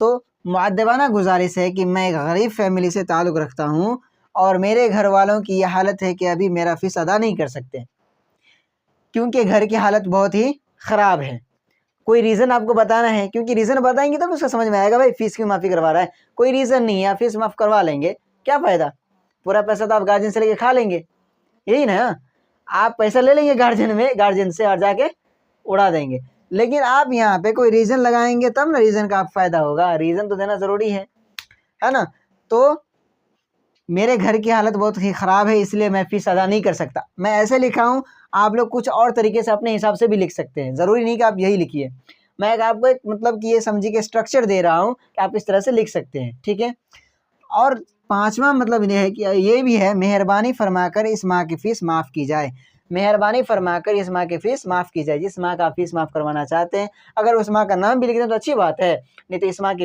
तो मुअद्दबाना गुजारिश है कि मैं एक गरीब फैमिली से ताल्लुक़ रखता हूँ और मेरे घर वालों की यह हालत है कि अभी मेरा फ़ीस अदा नहीं कर सकते, क्योंकि घर की हालत बहुत ही ख़राब है। कोई रीज़न आपको बताना है, क्योंकि रीज़न बताएंगे तब उसका समझ में आएगा भाई फ़ीस क्यों माफ़ी करवा रहा है। कोई रीज़न नहीं है, आप फ़ीस माफ़ करवा लेंगे, क्या फ़ायदा? पूरा पैसा तो आप गार्जियन से लेके खा लेंगे, यही ना। आप पैसा ले लेंगे गार्जियन से और जाके उड़ा देंगे। लेकिन आप यहाँ पे कोई रीज़न लगाएंगे तब ना रीज़न का आप फ़ायदा होगा। रीज़न तो देना ज़रूरी है ना। तो मेरे घर की हालत बहुत ही ख़राब है, इसलिए मैं फ़ीस अदा नहीं कर सकता। मैं ऐसे लिखा हूँ, आप लोग कुछ और तरीके से अपने हिसाब से भी लिख सकते हैं, ज़रूरी नहीं कि आप यही लिखिए। मैं आपको एक मतलब कि ये समझिए कि स्ट्रक्चर दे रहा हूँ कि आप इस तरह से लिख सकते हैं, ठीक है। और 5वां मतलब ये है कि ये भी है, मेहरबानी फरमाकर इस माह की फ़ीस माफ़ की जाए। मेहरबानी फरमाकर इस माह की फ़ीस माफ़ की जाए। जिस माह का आप फ़ीस माफ़ करवाना चाहते हैं, अगर उस माह का नाम भी लिख दें तो अच्छी बात है, नहीं तो इस माह की